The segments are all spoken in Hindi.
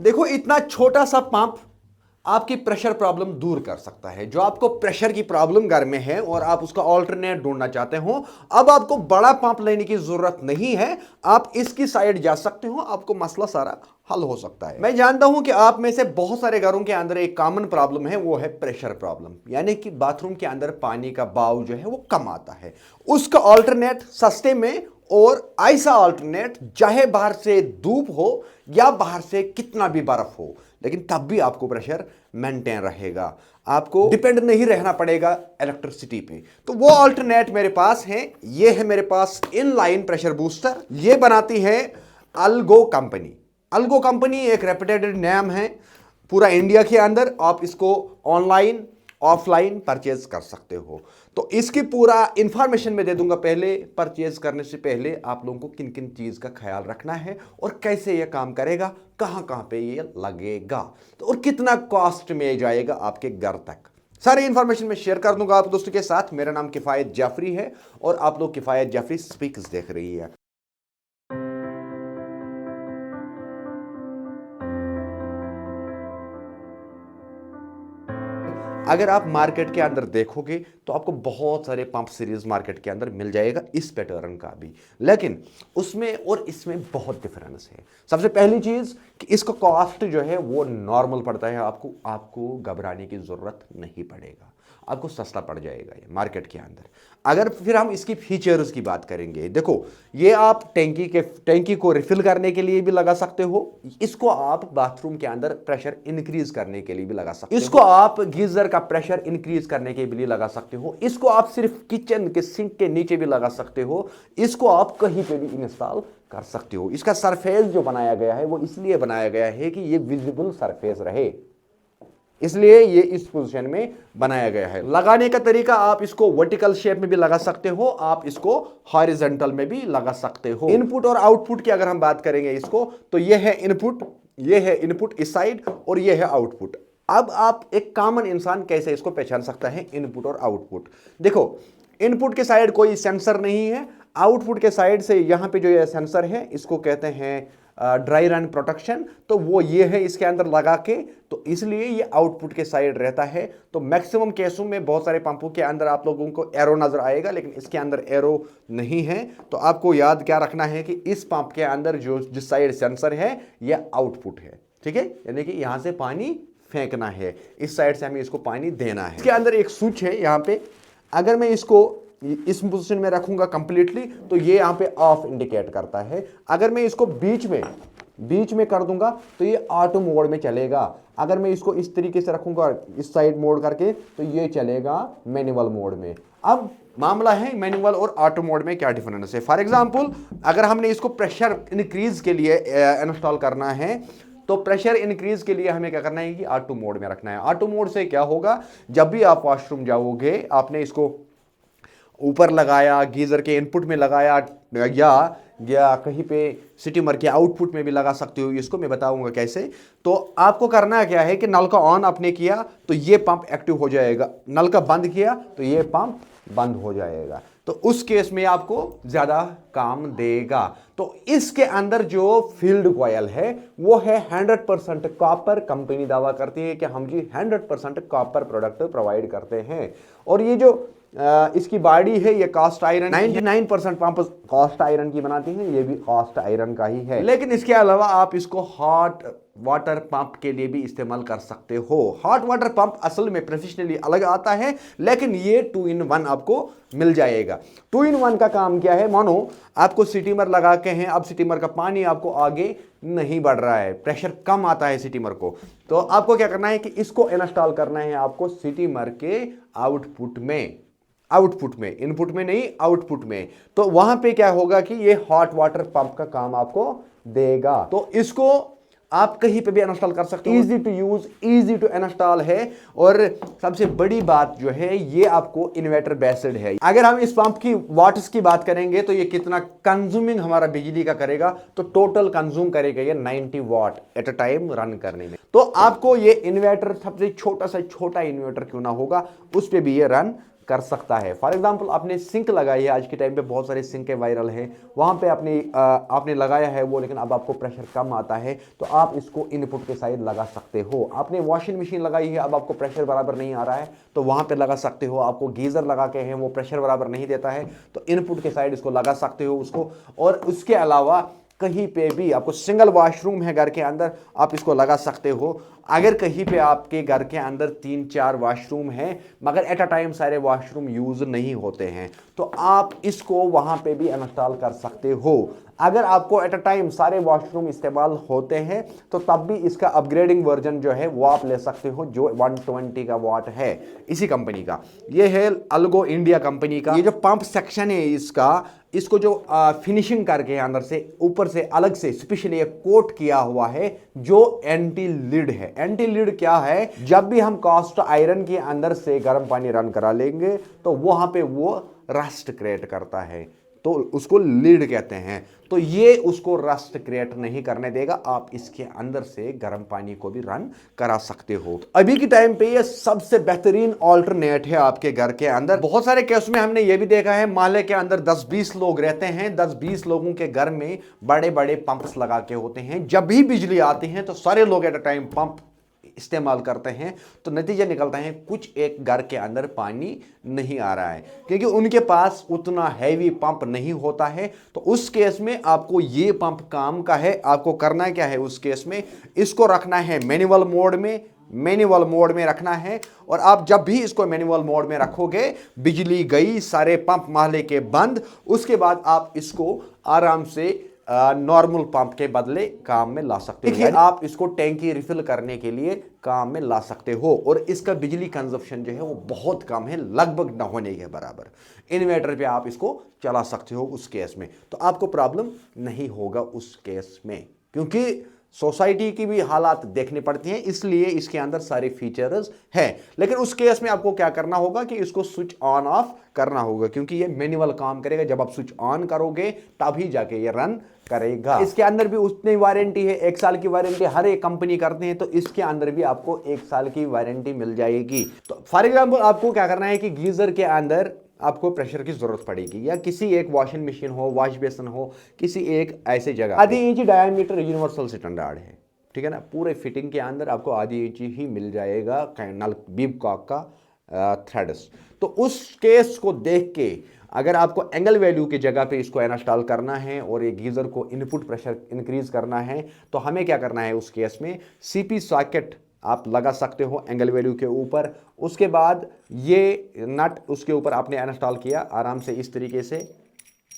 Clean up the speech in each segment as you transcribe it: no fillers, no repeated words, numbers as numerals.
देखो, इतना छोटा सा पंप आपकी प्रेशर प्रॉब्लम दूर कर सकता है। जो आपको प्रेशर की प्रॉब्लम घर में है और आप उसका ऑल्टरनेट ढूंढना चाहते हो, अब आपको बड़ा पंप लेने की जरूरत नहीं है। आप इसकी साइड जा सकते हो, आपको मसला सारा हल हो सकता है। मैं जानता हूं कि आप में से बहुत सारे घरों के अंदर एक कॉमन प्रॉब्लम है, वो है प्रेशर प्रॉब्लम, यानी कि बाथरूम के अंदर पानी का बहाव जो है वो कम आता है। उसका ऑल्टरनेट सस्ते में, और ऐसा ऑल्टरनेट चाहे बाहर से धूप हो या बाहर से कितना भी बर्फ हो, लेकिन तब भी आपको प्रेशर मेंटेन रहेगा। आपको डिपेंड नहीं रहना पड़ेगा इलेक्ट्रिसिटी पे। तो वो ऑल्टरनेट मेरे पास है। ये है मेरे पास इनलाइन प्रेशर बूस्टर। ये बनाती है अल्गो कंपनी। अल्गो कंपनी एक रेप्यूटेड नाम है पूरा इंडिया के अंदर। आप इसको ऑनलाइन ऑफलाइन परचेज कर सकते हो। तो इसकी पूरा इंफॉर्मेशन मैं दे दूंगा। पहले परचेज करने से पहले आप लोगों को किन किन चीज का ख्याल रखना है और कैसे यह काम करेगा, कहां कहां पे ये लगेगा, तो और कितना कॉस्ट में जाएगा आपके घर तक, सारी इंफॉर्मेशन मैं शेयर कर दूंगा आप दोस्तों के साथ। मेरा नाम किफायत जाफरी है और आप लोग किफायत जाफरी स्पीक्स देख रही है। अगर आप मार्केट के अंदर देखोगे तो आपको बहुत सारे पंप सीरीज मार्केट के अंदर मिल जाएगा, इस पैटर्न का भी, लेकिन उसमें और इसमें बहुत डिफरेंस है। सबसे पहली चीज कि इसका कॉस्ट जो है वो नॉर्मल पड़ता है। आपको आपको घबराने की जरूरत नहीं पड़ेगा, आपको सस्ता पड़ जाएगा ये मार्केट के अंदर। अगर फिर हम इसकी फीचर्स की बात करेंगे, देखो ये आप टैंकी को रिफिल करने के लिए भी लगा सकते हो। इसको आप बाथरूम के अंदर प्रेशर इंक्रीज करने के लिए भी लगा सकते हो। इसको आप गीजर का प्रेशर इंक्रीज करने के लिए लगा सकते हो। इसको आप सिर्फ किचन के सिंक के नीचे भी लगा सकते हो। इसको आप कहीं पे भी इंस्टॉल कर सकते हो। इसका सरफेस जो बनाया गया है वो इसलिए बनाया गया है कि ये विजिबल सरफेस रहे, इसलिए ये इस पोजीशन में बनाया गया है। लगाने का तरीका, आप इसको वर्टिकल शेप में भी लगा सकते हो, आप इसको हॉरिजॉन्टल में भी लगा सकते हो। इनपुट और आउटपुट की अगर हम बात करेंगे इसको, तो ये है इनपुट, ये है इनपुट इस साइड और ये है आउटपुट। अब आप एक कॉमन इंसान कैसे इसको पहचान सकता है इनपुट और आउटपुट? देखो, इनपुट के साइड कोई सेंसर नहीं है, आउटपुट के साइड से यहां पे जो ये सेंसर है इसको कहते हैं ड्राई रन प्रोटेक्शन। तो वो ये है इसके अंदर लगा के, तो इसलिए ये आउटपुट के साइड रहता है। तो मैक्सिमम केसों में बहुत सारे पंपों के अंदर आप लोगों को एरो नजर आएगा, लेकिन इसके अंदर एरो नहीं है। तो आपको याद क्या रखना है कि इस पंप के अंदर जो जिस साइड सेंसर है ये आउटपुट है, ठीक है, यानी कि यहां से पानी फेंकना है, इस साइड से हमें इसको पानी देना है। इसके अंदर एक स्विच है यहाँ पे, अगर मैं इसको इस पोजीशन में रखूंगा कंप्लीटली तो ये यहां पे ऑफ इंडिकेट करता है। अगर मैं इसको बीच में कर दूंगा तो ये ऑटो मोड में चलेगा। अगर मैं इसको इस तरीके से रखूंगा इस साइड मोड करके तो ये चलेगा मैनुअल मोड में। अब मामला है मैनुअल और ऑटो मोड में क्या डिफरेंस है। फॉर एग्जांपल, अगर हमने इसको प्रेशर इंक्रीज के लिए इंस्टॉल करना है तो प्रेशर इंक्रीज के लिए हमें क्या करना है कि ऑटो मोड में रखना है। ऑटो मोड से क्या होगा, जब भी आप वॉशरूम जाओगे, आपने इसको ऊपर लगाया, गीजर के इनपुट में लगाया, या कहीं पे स्टीमर के आउटपुट में भी लगा सकते हो, इसको मैं बताऊंगा कैसे। तो आपको करना क्या है कि नल का ऑन आपने किया तो ये पंप एक्टिव हो जाएगा, नल का बंद किया तो ये पंप बंद हो जाएगा। तो उस केस में आपको ज्यादा काम देगा। तो इसके अंदर जो फील्ड कॉयल है वो है 100% कॉपर। कंपनी दावा करती है कि हम जी 100% कॉपर प्रोडक्ट प्रोवाइड करते हैं। और ये जो इसकी बॉडी है ये cast iron, 99% pump cast iron की बनाती हैं, ये भी कास्ट आयरन का ही है। लेकिन इसके अलावा आप इसको हॉट वाटर पंप के लिए भी इस्तेमाल कर सकते हो। हॉट वाटर पंप असल में प्रोफेशनली अलग आता है, लेकिन ये 2 in 1 आपको मिल जाएगा। 2 in 1 का काम क्या है, मानो आपको स्टीमर लगा के हैं, अब स्टीमर का पानी आपको आगे नहीं बढ़ रहा है, प्रेशर कम आता है स्टीमर को, तो आपको क्या करना है कि इसको इंस्टॉल करना है आपको स्टीमर के आउटपुट में, इनपुट में नहीं, आउटपुट में। तो वहां पे क्या होगा कि ये हॉट वाटर पंप का काम आपको देगा। तो इसको आप कहीं पे भी इंस्टॉल कर सकते हो, easy to use, easy to install है। और सबसे बड़ी बात जो है ये आपको इन्वर्टर बेस्ड है। अगर हम इस पंप की वाट्स की बात करेंगे तो ये कितना कंज्यूमिंग हमारा बिजली का करेगा, तो टोटल कंज्यूम करेगा ये 90 वाट एट अ टाइम रन करने में। तो आपको ये इन्वर्टर, सबसे छोटा सा छोटा इन्वर्टर क्यों ना होगा, उस पर भी ये रन कर सकता है। फॉर एग्जांपल आपने सिंक लगाई है, आज के टाइम पे बहुत सारे सिंक वायरल हैं, वहाँ पे आपने लगाया है वो, लेकिन अब आपको प्रेशर कम आता है, तो आप इसको इनपुट के साइड लगा सकते हो। आपने वॉशिंग मशीन लगाई है, अब आपको प्रेशर बराबर नहीं आ रहा है, तो वहाँ पे लगा सकते हो। आपको गीज़र लगा के हैं, वो प्रेशर बराबर नहीं देता है, तो इनपुट के साइड इसको लगा सकते हो उसको। और उसके अलावा कहीं पे भी आपको सिंगल वॉशरूम है घर के अंदर, आप इसको लगा सकते हो। अगर कहीं पे आपके घर के अंदर 3-4 वॉशरूम हैं, मगर एट अ टाइम सारे वॉशरूम यूज नहीं होते हैं, तो आप इसको वहां पे भी इंस्टॉल कर सकते हो। अगर आपको एट अ टाइम सारे वॉशरूम इस्तेमाल होते हैं, तो तब भी इसका अपग्रेडिंग वर्जन जो है वो आप ले सकते हो, जो 120 का वाट है, इसी कंपनी का। ये है अल्गो इंडिया कंपनी का। ये जो पंप सेक्शन है इसको जो फिनिशिंग करके अंदर से ऊपर से अलग से स्पेशली एक कोट किया हुआ है, जो एंटी लीड है। एंटी लीड क्या है? जब भी हम कास्ट आयरन के अंदर से गर्म पानी रन करा लेंगे, तो वहां पे वो रस्ट क्रिएट करता है, तो उसको लीड कहते हैं। तो ये उसको रस्ट क्रिएट नहीं करने देगा, आप इसके अंदर से गर्म पानी को भी रन करा सकते हो। अभी के टाइम पे ये सबसे बेहतरीन ऑल्टरनेट है आपके घर के अंदर। बहुत सारे केस में हमने ये भी देखा है, मोहल्ले के अंदर 10-20 लोग रहते हैं, 10-20 लोगों के घर में बड़े बड़े पंप्स लगा के होते हैं। जब भी बिजली आती है तो सारे लोग एट अ टाइम पंप इस्तेमाल करते हैं, तो नतीजा निकलता है कुछ एक घर के अंदर पानी नहीं आ रहा है, क्योंकि उनके पास उतना हैवी पंप नहीं होता है। तो उस केस में आपको ये पंप काम का है। आपको करना क्या है उस केस में? इसको रखना है मैनुअल मोड में रखना है। और आप जब भी इसको मैनुअल मोड में रखोगे, बिजली गई, सारे पंप मोहल्ले के बंद, उसके बाद आप इसको आराम से नॉर्मल पंप के बदले काम में ला सकते हो। देखिए, आप इसको टैंकी रिफिल करने के लिए काम में ला सकते हो, और इसका बिजली कंजप्शन जो है वो बहुत कम है, लगभग न होने के बराबर। इन्वर्टर पे आप इसको चला सकते हो उस केस में, तो आपको प्रॉब्लम नहीं होगा उस केस में, क्योंकि सोसाइटी की भी हालात देखनी पड़ती हैं, इसलिए इसके अंदर सारे फीचर्स हैं। लेकिन उस केस में आपको क्या करना होगा कि इसको स्विच ऑन ऑफ करना होगा, क्योंकि ये मैनुअल काम करेगा। जब आप स्विच ऑन करोगे तभी जाके ये रन करेगा। इसके अंदर भी उतनी वारंटी है, 1 साल की वारंटी हर एक कंपनी करते हैं, तो इसके अंदर भी आपको 1 साल की वारंटी मिल जाएगी। तो फॉर एग्जाम्पल आपको क्या करना है कि गीजर के अंदर आपको प्रेशर की जरूरत पड़ेगी, या किसी एक वॉशिंग मशीन हो, वॉश बेसन हो, किसी एक ऐसे जगह। आधी इंच डायमीटर यूनिवर्सल स्टैंडर्ड है, ठीक है ना। पूरे फिटिंग के अंदर आपको आधी इंच ही मिल जाएगा नल बीब कॉक का थ्रेड्स। तो उस केस को देख के अगर आपको एंगल वैल्यू की जगह पे इसको इंस्टॉल करना है और ये गीजर को इनपुट प्रेशर इंक्रीज करना है, तो हमें क्या करना है उस केस में? सीपी सॉकेट आप लगा सकते हो एंगल वैल्यू के ऊपर। उसके बाद ये नट उसके ऊपर आपने इंस्टॉल किया, आराम से इस तरीके से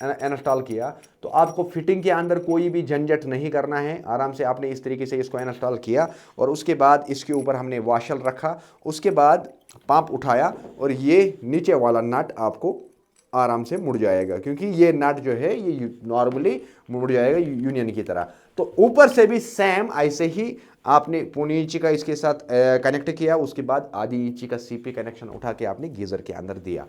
इंस्टॉल किया, तो आपको फिटिंग के अंदर कोई भी झंझट नहीं करना है। आराम से आपने इस तरीके से इसको इंस्टॉल किया, और उसके बाद इसके ऊपर हमने वॉशल रखा, उसके बाद पंप उठाया, और ये नीचे वाला नट आपको आराम से मुड़ जाएगा, क्योंकि ये नट जो है ये नॉर्मली मुड़ जाएगा यूनियन की तरह। तो ऊपर से भी सेम ऐसे ही आपने पौनी इंची का इसके साथ कनेक्ट किया, उसके बाद आधी इंची का सीपी कनेक्शन उठा के आपने गीजर के अंदर दिया,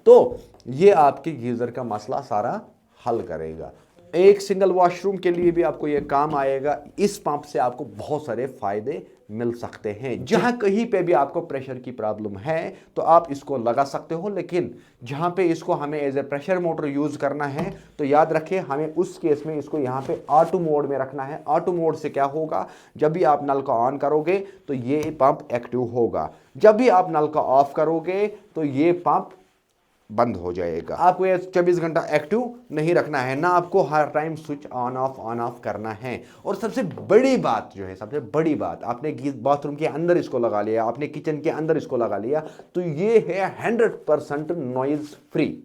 तो ये आपके गीजर का मसला सारा हल करेगा। एक सिंगल वॉशरूम के लिए भी आपको ये काम आएगा। इस पंप से आपको बहुत सारे फायदे मिल सकते हैं। जहां कहीं पे भी आपको प्रेशर की प्रॉब्लम है तो आप इसको लगा सकते हो, लेकिन जहां पे इसको हमें as a pressure motor use करना है, तो याद रखें हमें उस केस में इसको यहां पे ऑटो मोड में रखना है। ऑटो मोड से क्या होगा? जब भी आप नल का ऑन करोगे तो ये पंप एक्टिव होगा, जब भी आप नल का ऑफ करोगे तो ये पंप बंद हो जाएगा। आपको ये 24 घंटा एक्टिव नहीं रखना है, ना आपको हर टाइम स्विच ऑन ऑफ करना है। और सबसे बड़ी बात जो है, सबसे बड़ी बात, आपने बाथरूम के अंदर इसको लगा लिया, आपने किचन के अंदर इसको लगा लिया, तो ये है 100% नॉइज फ्री,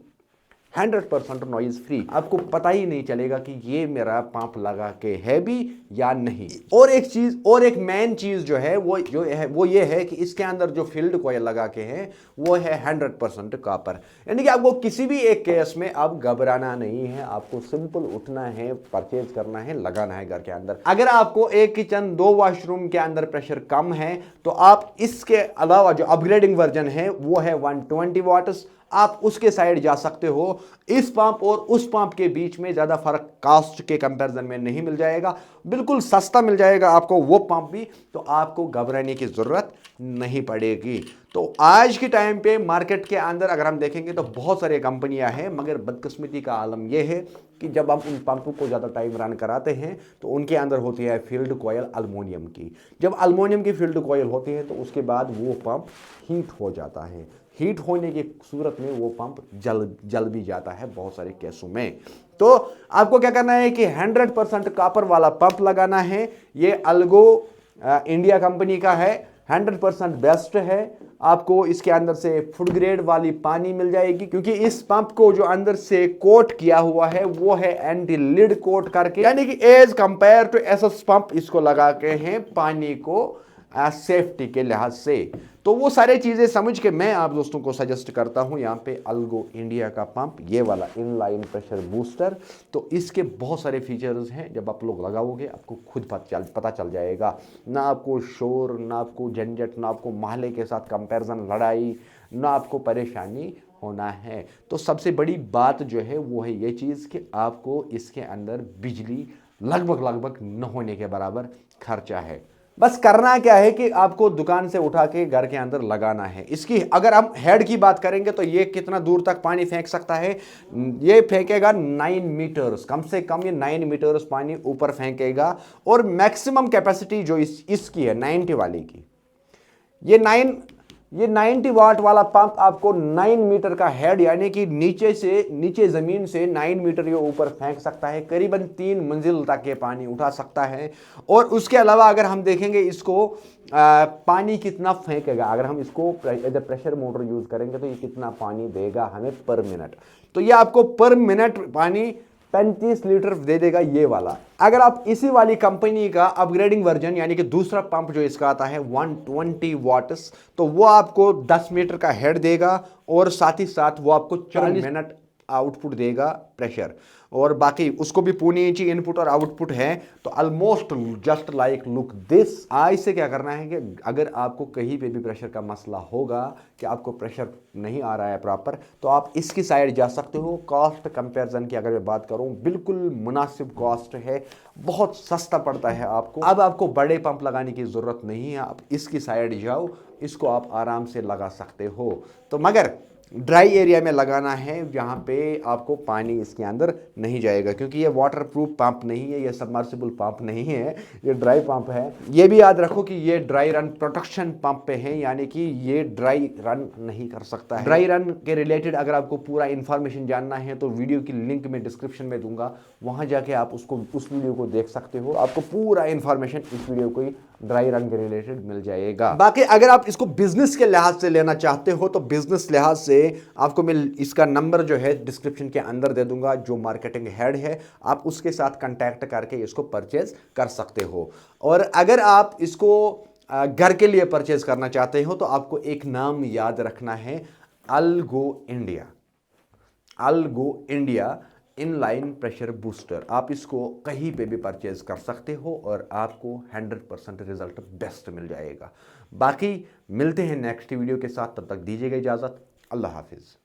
100% नॉइज फ्री। आपको पता ही नहीं चलेगा कि ये मेरा पंप लगा के है भी या नहीं। और एक चीज, और एक मेन चीज जो है वो ये है कि इसके अंदर जो फील्ड कॉइल लगा के हैं वो है 100% कॉपर। यानी कि आपको किसी भी एक केस में अब घबराना नहीं है, आपको सिंपल उठना है, परचेज करना है, लगाना है घर के अंदर। अगर आपको एक किचन 2 वॉशरूम के अंदर प्रेशर कम है, तो आप इसके अलावा जो अपग्रेडिंग वर्जन है वो है 120 वाट्स। आप उसके साइड जा सकते हो। इस पंप और उस पंप के बीच में ज़्यादा फर्क कास्ट के कंपैरिजन में नहीं मिल जाएगा, बिल्कुल सस्ता मिल जाएगा आपको वो पंप भी, तो आपको घबराने की ज़रूरत नहीं पड़ेगी। तो आज के टाइम पे मार्केट के अंदर अगर हम देखेंगे तो बहुत सारी कंपनियां हैं, मगर बदकिस्मती का आलम यह है कि जब हम उन पंपों को ज़्यादा टाइम रन कराते हैं तो उनके अंदर होती है फील्ड कॉयल अल्मोनियम की। जब अल्मोनियम की फील्ड कॉयल होती है तो उसके बाद वो पंप हीट हो जाता है। हीट होने की सूरत में वो पंप जल भी जाता है बहुत सारे केसों में। तो आपको क्या करना है कि 100% कॉपर वाला पंप लगाना है। ये अल्गो इंडिया कंपनी का है, 100% बेस्ट है। आपको इसके अंदर से फूड ग्रेड वाली पानी मिल जाएगी, क्योंकि इस पंप को जो अंदर से कोट किया हुआ है वो है एंटी लीड कोट करके, यानी कि as compare to SS pump इसको लगा के हैं पानी को सेफ्टी के लिहाज से। तो वो सारे चीज़ें समझ के मैं आप दोस्तों को सजेस्ट करता हूं यहाँ पे अल्गो इंडिया का पंप, ये वाला इनलाइन प्रेशर बूस्टर। तो इसके बहुत सारे फीचर्स हैं, जब आप लोग लगाओगे आपको खुद पता चल जाएगा। ना आपको शोर, ना आपको झंझट, ना आपको महल्ले के साथ कंपैरिजन लड़ाई, ना आपको परेशानी होना है। तो सबसे बड़ी बात जो है वो है ये चीज़ कि आपको इसके अंदर बिजली लगभग न होने के बराबर खर्चा है। बस करना क्या है कि आपको दुकान से उठा के घर के अंदर लगाना है। इसकी अगर हम हेड की बात करेंगे तो ये कितना दूर तक पानी फेंक सकता है, ये फेंकेगा 9 मीटर्स, कम से कम ये 9 मीटर्स पानी ऊपर फेंकेगा। और मैक्सिमम कैपेसिटी जो इसकी है 90 वाली की, ये 90 वाट वाला पंप आपको 9 मीटर का हेड, यानी कि नीचे जमीन से 9 मीटर ये ऊपर फेंक सकता है, करीबन 3 मंजिल तक ये पानी उठा सकता है। और उसके अलावा अगर हम देखेंगे इसको पानी कितना फेंकेगा, अगर हम इसको प्रेशर मोटर यूज करेंगे तो ये कितना पानी देगा हमें पर मिनट, तो ये आपको पर मिनट पानी 35 लीटर दे देगा ये वाला। अगर आप इसी वाली कंपनी का अपग्रेडिंग वर्जन, यानी कि दूसरा पंप जो इसका आता है 120 वाट्स, तो वो आपको 10 मीटर का हेड देगा और साथ ही साथ वो आपको 40 मिनट आउटपुट देगा प्रेशर, और बाकी उसको भी पूरी इंची इनपुट और आउटपुट है। तो almost just like look this. इससे क्या करना है कि अगर आपको कहीं पे भी प्रेशर का मसला होगा कि आपको प्रेशर नहीं आ रहा है प्रॉपर, तो आप इसकी साइड जा सकते हो। कॉस्ट कंपैरिजन की अगर मैं बात करूं, बिल्कुल मुनासिब कॉस्ट है, बहुत सस्ता पड़ता है आपको। अब आपको बड़े पंप लगाने की ज़रूरत नहीं है, आप इसकी साइड जाओ, इसको आप आराम से लगा सकते हो। तो मगर ड्राई एरिया में लगाना है जहाँ पे आपको पानी इसके अंदर नहीं जाएगा, क्योंकि ये वाटर प्रूफ पंप नहीं है, ये सबमर्सिबल पंप नहीं है, ये ड्राई पंप है। ये भी याद रखो कि ये ड्राई रन प्रोटेक्शन पंप पे है, यानी कि ये ड्राई रन नहीं कर सकता है। ड्राई रन के रिलेटेड अगर आपको पूरा इन्फॉर्मेशन जानना है तो वीडियो की लिंक मैं डिस्क्रिप्शन में दूंगा, वहाँ जाके आप उस वीडियो को देख सकते हो। आपको पूरा इन्फॉर्मेशन इस वीडियो को ड्राई रन के रिलेटेड मिल जाएगा। बाकी अगर आप इसको बिजनेस के लिहाज से लेना चाहते हो तो बिजनेस लिहाज से आपको मैं इसका नंबर जो है डिस्क्रिप्शन के अंदर दे दूंगा, जो मार्केटिंग हेड है, आप उसके साथ कांटेक्ट करके इसको परचेज कर सकते हो। और अगर आप इसको घर के लिए परचेज करना चाहते हो तो आपको एक नाम याद रखना है, algo India. Algo India inline pressure booster, आप इसको कहीं पे भी परचेज कर सकते हो और आपको 100% रिजल्ट बेस्ट मिल जाएगा। बाकी मिलते हैं नेक्स्ट वीडियो के साथ, तब तक दीजिएगा इजाज़त। अल्लाह हाफिज़।